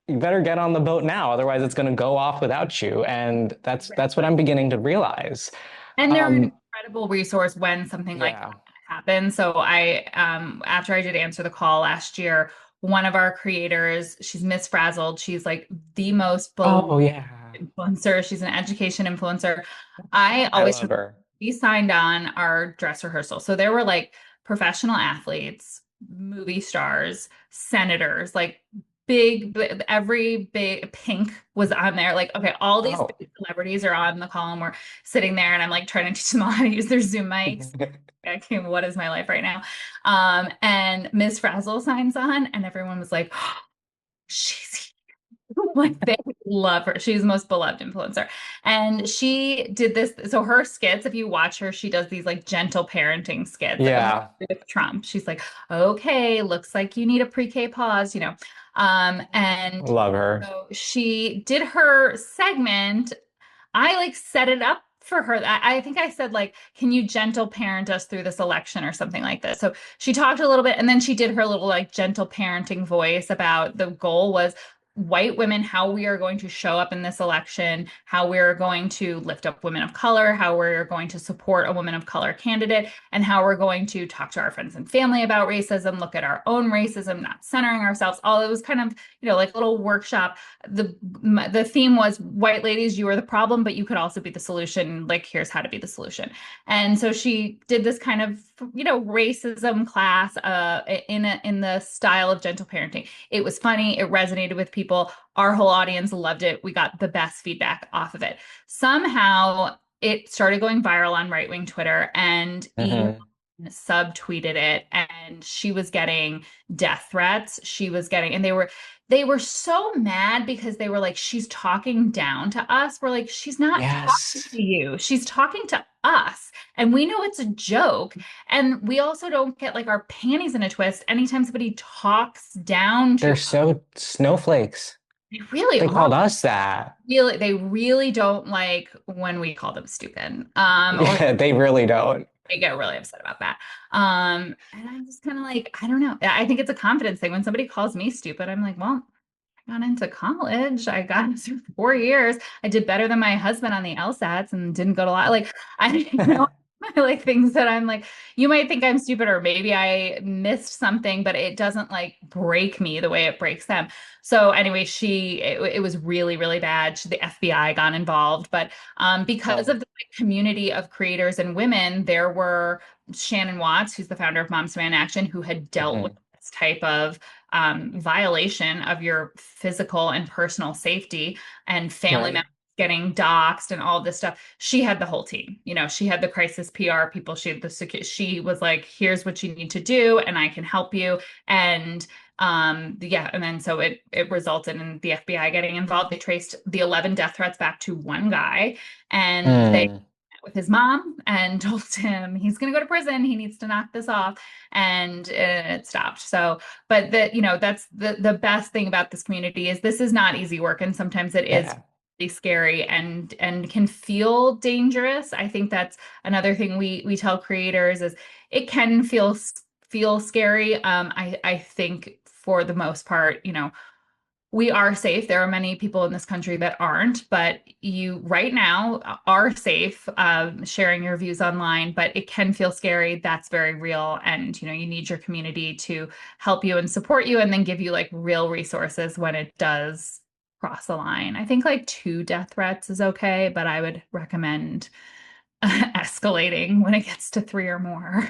you better get on the boat now, otherwise it's going to go off without you. And that's what I'm beginning to realize. And they're an Um, incredible resource when something like yeah. that happens. So after I did answer the call last year, one of our creators, she's Miss Frazzled. She's like the most beloved Oh yeah. influencer. She's an education influencer. I I always love her. He signed on our dress rehearsal. So there were like professional athletes, movie stars, senators, like every big Pink was on there. Like, okay, all these Oh. big celebrities are on the call and we're sitting there and I'm like trying to teach them all how to use their Zoom mics. Okay, what is my life right now? And Ms. Frazzle signs on and everyone was like, oh, she's like they love her. She's the most beloved influencer. And she did this. So her skits, if you watch her, she does these like gentle parenting skits Yeah. with Trump. She's like, okay, looks like you need a pre-K pause, you know. And Love her. so she did her segment. I like set it up for her. I think I said like, can you gentle parent us through this election or something like this? So she talked a little bit and then she did her little like gentle parenting voice about the goal was white women, how we are going to show up in this election, how we're going to lift up women of color, how we're going to support a woman of color candidate, and how we're going to talk to our friends and family about racism, look at our own racism, not centering ourselves. All it was kind of, like a little workshop. The theme was white ladies, you are the problem, but you could also be the solution. Like, here's how to be the solution. And so she did this kind of, racism class in the style of gentle parenting. It was funny. It resonated with people. Our whole audience loved it. We got the best feedback off of it. Somehow it started going viral on right-wing Twitter and Elon Hmm. subtweeted it and she was getting death threats. And they were so mad because they were like, she's talking down to us. We're like, she's not talking Yes. to you. She's talking to us. And we know it's a joke. And we also don't get like our panties in a twist anytime somebody talks down to They're us. so snowflakes. They really They are. called us that. They really don't like when we call them stupid. Or Yeah, they really don't. they get really upset about that. And I'm just kind of like, I don't know. I think it's a confidence thing. When somebody calls me stupid, I'm like, well, I got into college. I got through 4 years. I did better than my husband on the LSATs and didn't go to lot. Like I like things that I'm like, you might think I'm stupid or maybe I missed something, but it doesn't like break me the way it breaks them. So anyway, it was really, really bad. The FBI got involved, but because Oh. of the community of creators and women, there were Shannon Watts, who's the founder of Moms Demand Action, who had dealt with Mhm. this type of violation of your physical and personal safety and family Right. members getting doxxed and all this stuff. She had the whole team. She had the crisis PR people. She had she was like, here's what you need to do, and I can help you. And yeah, and then so it resulted in the FBI getting involved. They traced the 11 death threats back to one guy, and they Mm. with his mom and told him he's going to go to prison. He needs to knock this off, and it stopped. So, but that's the best thing about this community is this is not easy work, and sometimes it is Yeah. really scary and can feel dangerous. I think that's another thing we tell creators is it can feel scary. I think for the most part, we are safe. There are many people in this country that aren't, but you right now are safe sharing your views online, but it can feel scary. That's very real. And, you need your community to help you and support you and then give you like real resources when it does cross the line. I think like 2 death threats is okay, but I would recommend escalating when it gets to 3 or more.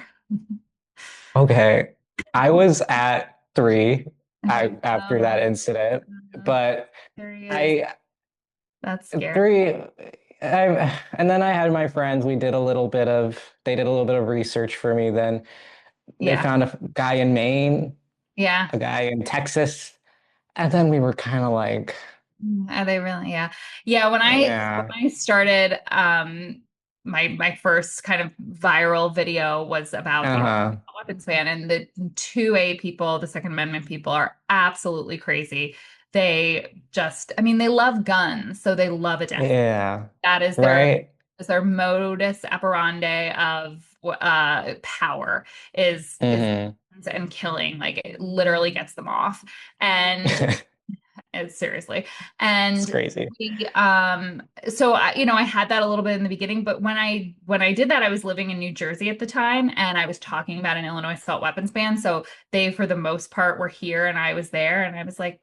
Okay. I was at 3 Okay. after that incident, but There he is. I That's scary. 3 and then I had my friends, they did a little bit of research for me. Then they Yeah. found a guy in Maine, Yeah. a guy in Texas, and then we were kind of like, Are they really? Yeah. Yeah. yeah. When I started, my first kind of viral video was about the Uh-huh. weapons ban and the 2A people, the Second Amendment people are absolutely crazy. They just, I mean, they love guns, so they love a death. Yeah. That Right? is their modus operandi of power is Hmm. guns and killing. Like it literally gets them off. And seriously. It's And crazy. so I had that a little bit in the beginning, but when I did that, I was living in New Jersey at the time and I was talking about an Illinois assault weapons ban. So they, for the most part, were here and I was there and I was like,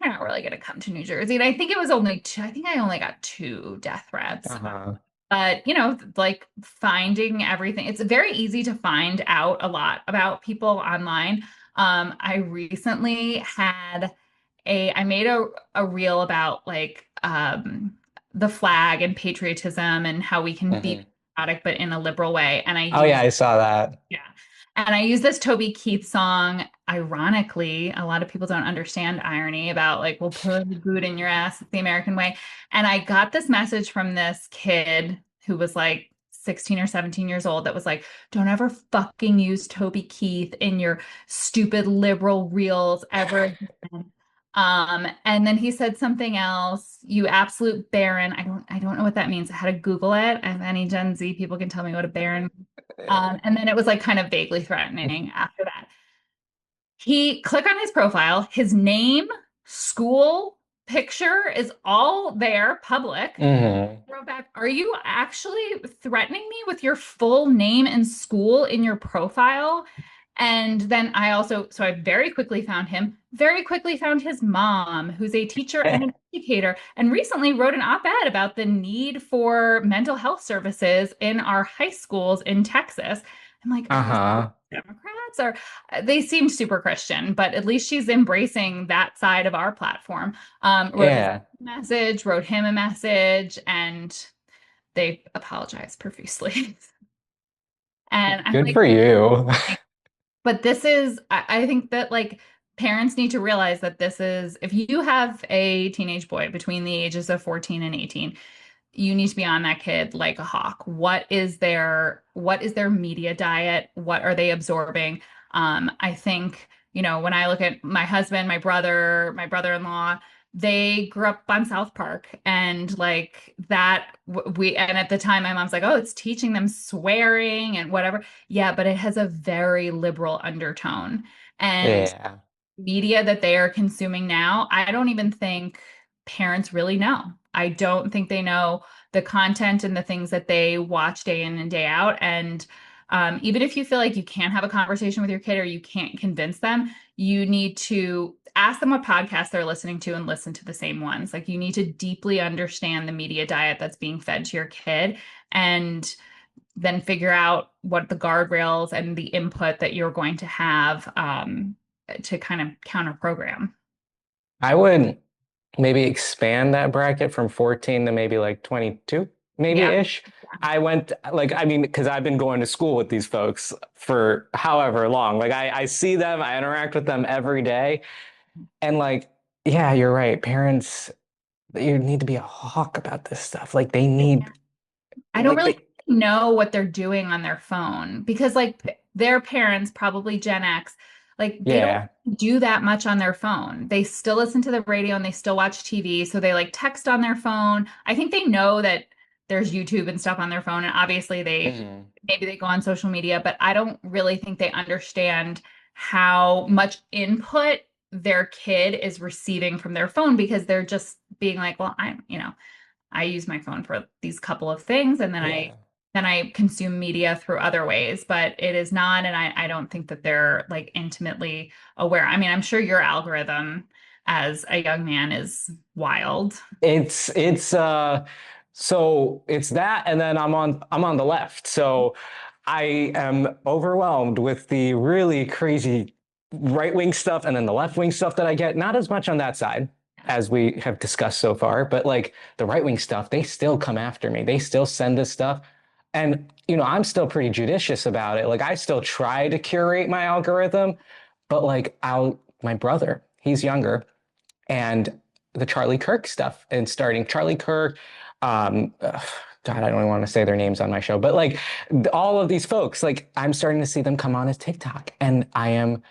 they're not really going to come to New Jersey. And I think it was only two, I think I only got 2 death threats. Uh-huh. But, like finding everything, it's very easy to find out a lot about people online. I recently I made a reel about like the flag and patriotism and how we can be Hmm. patriotic, but in a liberal way. And Oh yeah, I saw that. yeah. And I use this Toby Keith song. Ironically, a lot of people don't understand irony about like, we'll put a boot in your ass, it's the American way. And I got this message from this kid who was like 16 or 17 years old that was like, don't ever fucking use Toby Keith in your stupid liberal reels ever again. And then he said something else, you absolute baron. I don't know what that means. I had to Google it. If any Gen Z people can tell me what a baron. And then it was like kind of vaguely threatening after that. He click on his profile, his name, school, picture is all there, public. Hmm. Wrote back, are you actually threatening me with your full name and school in your profile? And then so I very quickly found him, very quickly found his mom, who's a teacher and an educator, and recently wrote an op-ed about the need for mental health services in our high schools in Texas. I'm like, are these Uh-huh. Democrats? Or they seem super Christian, but at least she's embracing that side of our platform. Wrote his Yeah. message, wrote him a message, and they apologized profusely. And I'm Good like, for you. but I think that like parents need to realize that this is, if you have a teenage boy between the ages of 14 and 18, you need to be on that kid like a hawk. What is their media diet? What are they absorbing? I think, when I look at my husband, my brother-in-law, they grew up on South Park and like that and at the time my mom's like, oh, it's teaching them swearing and whatever. Yeah, but it has a very liberal undertone. And Yeah. media that they are consuming now, I don't even think parents really know. I don't think they know the content and the things that they watch day in and day out. And even if you feel like you can't have a conversation with your kid or you can't convince them, you need to ask them what podcasts they're listening to and listen to the same ones. Like you need to deeply understand the media diet that's being fed to your kid and then figure out what the guardrails and the input that you're going to have to kind of counter program. I would maybe expand that bracket from 14 to maybe like 22, maybe Yeah. ish. I went like, I mean, because I've been going to school with these folks for however long. Like I see them, I interact with them every day. And like, yeah, you're right. Parents, you need to be a hawk about this stuff. Like they need, I don't like really they, know what they're doing on their phone because like their parents, probably Gen X, like they don't yeah. do that much on their phone. They still listen to the radio and they still watch TV. So they like text on their phone. I think they know that there's YouTube and stuff on their phone. And obviously Mhm. maybe they go on social media, but I don't really think they understand how much input their kid is receiving from their phone because they're just being like, well, I use my phone for these couple of things and then I Yeah. then I consume media through other ways, but it is not, and I don't think that they're like intimately aware. I mean, I'm sure your algorithm as a young man is wild. It's so it's that and then I'm on the left. So I am overwhelmed with the really crazy right-wing stuff and then the left-wing stuff that I get. Not as much on that side as we have discussed so far, but like the right-wing stuff, they still come after me. They still send this stuff. And I'm still pretty judicious about it. Like I still try to curate my algorithm, but like my brother, he's younger and the Charlie Kirk stuff and starting Charlie Kirk. God, I don't even want to say their names on my show, but like all of these folks, like I'm starting to see them come on as TikTok, and I'm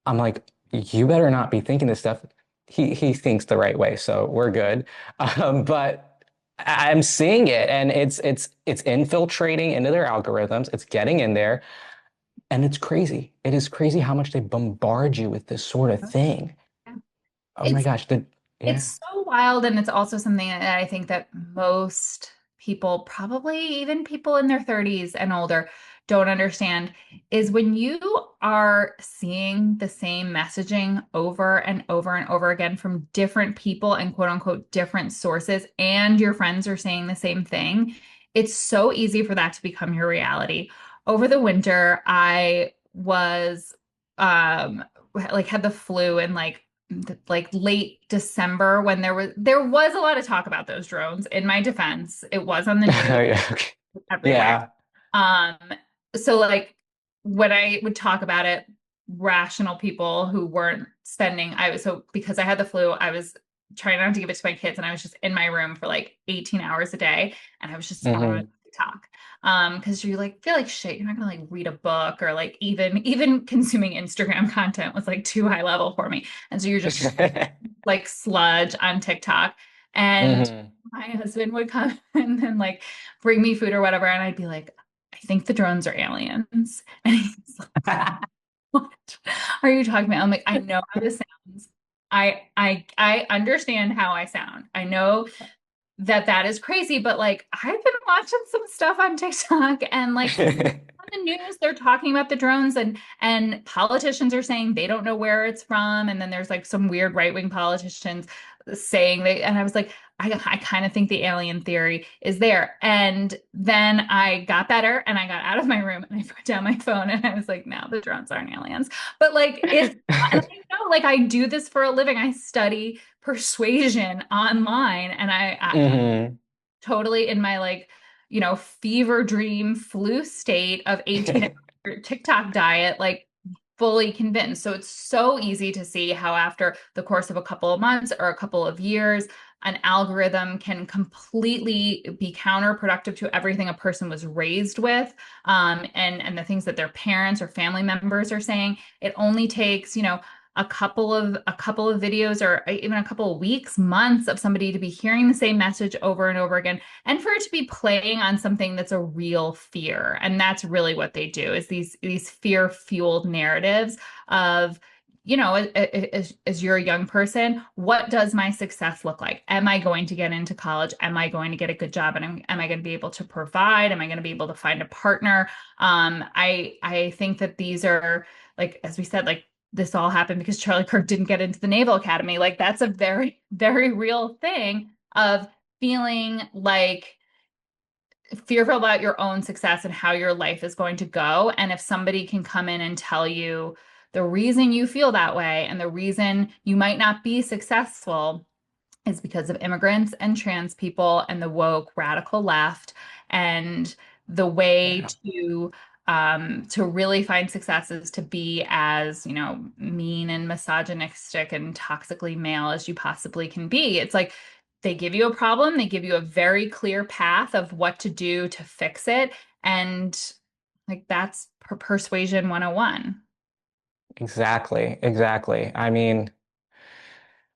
like, you better not be thinking this stuff. He thinks the right way, so we're good. But I'm seeing it, and it's infiltrating into their algorithms. It's getting in there, and it's crazy. It is crazy how much they bombard you with this sort of thing. Oh my It's gosh, yeah. It's so wild, and it's also something that I think that most people, probably even people in their 30s and older, don't understand is when you are seeing the same messaging over and over and over again from different people and quote unquote different sources, and your friends are saying the same thing, it's so easy for that to become your reality. Over the winter, I was um like had the flu in like late December when there was a lot of talk about those drones. In my defense, it was on the news Yeah. Okay. everywhere. Yeah. Um, so like when I would talk about it, rational people who weren't spending, I was so because I had the flu, I was trying not to give it to my kids, and I was just in my room for like 18 hours a day, and I was just on Hmm. TikTok. Because you like feel like shit, you're not gonna like read a book or like even consuming Instagram content was like too high level for me. And so you're just like sludge on TikTok. And Hmm. my husband would come and then like bring me food or whatever. And I'd be like, I think the drones are aliens. And he's like, what are you talking about? I'm like, I know how this sounds. I understand how I sound. I know that is crazy, but like I've been watching some stuff on TikTok and like on the news they're talking about the drones and politicians are saying they don't know where it's from, and then there's like some weird right-wing politicians saying they, and I was like I kind of think the alien theory is there. And then I got better and I got out of my room and I put down my phone and I was like, no, the drones aren't aliens. But like it's, and I know like I do this for a living. I study persuasion online, and I'm Hmm. totally in my like, fever dream flu state of 18-hour TikTok diet, like fully convinced. So it's so easy to see how after the course of a couple of months or a couple of years, an algorithm can completely be counterproductive to everything a person was raised with, and the things that their parents or family members are saying. It only takes, a couple of videos or even a couple of weeks, months of somebody to be hearing the same message over and over again, and for it to be playing on something that's a real fear. And that's really what they do, is these fear fueled narratives of, as you're a young person, what does my success look like? Am I going to get into college? Am I going to get a good job? And am I going to be able to provide? Am I going to be able to find a partner? I think that these are, like, as we said, like, this all happened because Charlie Kirk didn't get into the Naval Academy. Like, that's a very, very real thing of feeling like fearful about your own success and how your life is going to go. And if somebody can come in and tell you the reason you feel that way and the reason you might not be successful is because of immigrants and trans people and the woke radical left, and the way Yeah. to really find success is to be as, mean and misogynistic and toxically male as you possibly can be. It's like they give you a problem, they give you a very clear path of what to do to fix it, and like that's persuasion 101. Exactly. Exactly. I mean,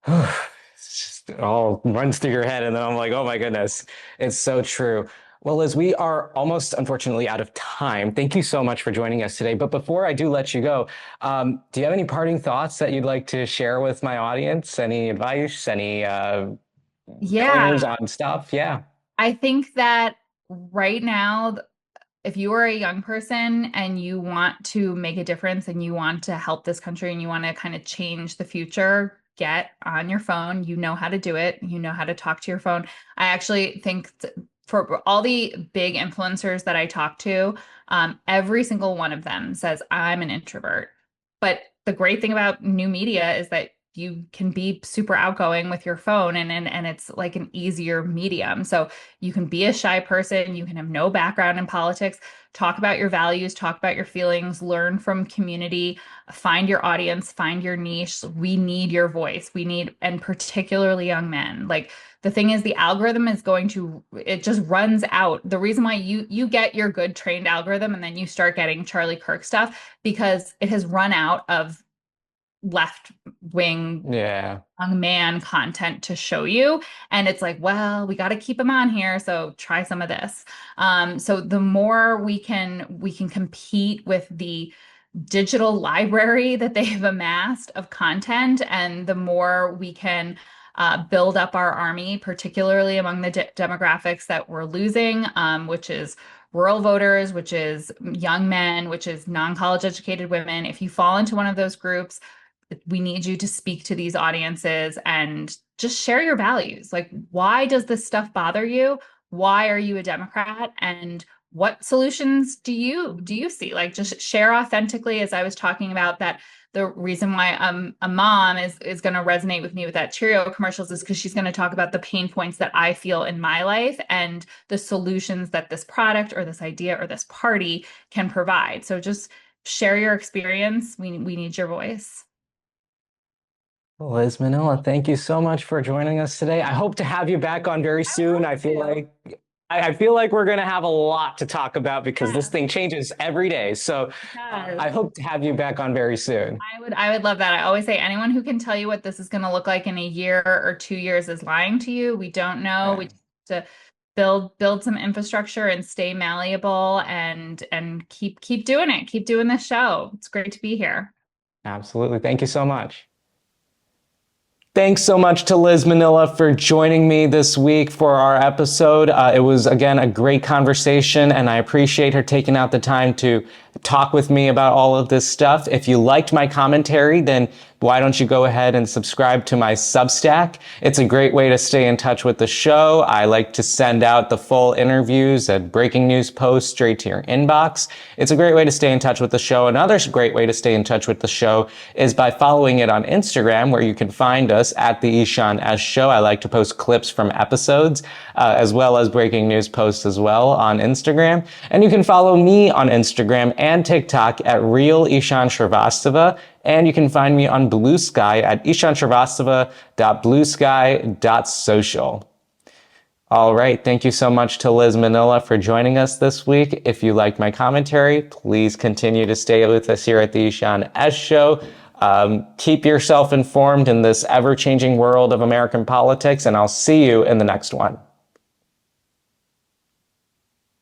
it's just, it all runs through your head, and then I'm like, oh my goodness, it's so true. Well, Liz, we are almost unfortunately out of time. Thank you so much for joining us today. But before I do let you go, do you have any parting thoughts that you'd like to share with my audience? Any advice? Any Yeah, pointers on stuff? Yeah. I think that right now, if you are a young person and you want to make a difference and you want to help this country and you want to kind of change the future, get on your phone. You know how to do it. You know how to talk to your phone. I actually think for all the big influencers that I talk to, every single one of them says, I'm an introvert. But the great thing about new media is that you can be super outgoing with your phone, and it's like an easier medium. So you can be a shy person, you can have no background in politics, talk about your values, talk about your feelings, learn from community, find your audience, find your niche. We need your voice. We need, and particularly young men. Like, the thing is, the algorithm is going to, it just runs out. The reason why you get your good trained algorithm and then you start getting Charlie Kirk stuff, because it has run out of left wing Yeah. young man content to show you. And it's like, well, we got to keep them on here, so try some of this. So the more we can compete with the digital library that they have amassed of content, and the more we can build up our army, particularly among the demographics that we're losing, which is rural voters, which is young men, which is non-college educated women. If you fall into one of those groups, we need you to speak to these audiences and just share your values. Like, why does this stuff bother you? why are you a Democrat, and what solutions do you see? Like, just share authentically, as I was talking about, that the reason why a mom is going to resonate with me with that Cheerio commercials is because she's going to talk about the pain points that I feel in my life and the solutions that this product or this idea or this party can provide. So just share your experience. We need your voice. Liz Minnella, thank you so much for joining us today. I hope to have you back on very soon. I feel like we're going to have a lot to talk about because this thing changes every day. So I hope to have you back on very soon. I would love that. I always say anyone who can tell you what this is going to look like in a year or 2 years is lying to you. We don't know. We just have to build some infrastructure and stay malleable and keep doing it. Keep doing this show. It's great to be here. Absolutely. Thank you so much. Thanks so much to Liz Minnella for joining me this week for our episode. It was, again, a great conversation, and I appreciate her taking out the time to talk with me about all of this stuff. If you liked my commentary, then why don't you go ahead and subscribe to my Substack? It's a great way to stay in touch with the show. I like to send out the full interviews and breaking news posts straight to your inbox. It's a great way to stay in touch with the show. Another great way to stay in touch with the show is by following it on Instagram, where you can find us at the Ishan S Show. I like to post clips from episodes, as well as breaking news posts as well on Instagram. And you can follow me on Instagram and TikTok at Real Ishan Shrivastava. And you can find me on Blue Sky at ishanshrivastava.bluesky.social. All right. Thank you so much to Liz Minnella for joining us this week. If you liked my commentary, please continue to stay with us here at the Ishan S Show. Keep yourself informed in this ever-changing world of American politics, and I'll see you in the next one.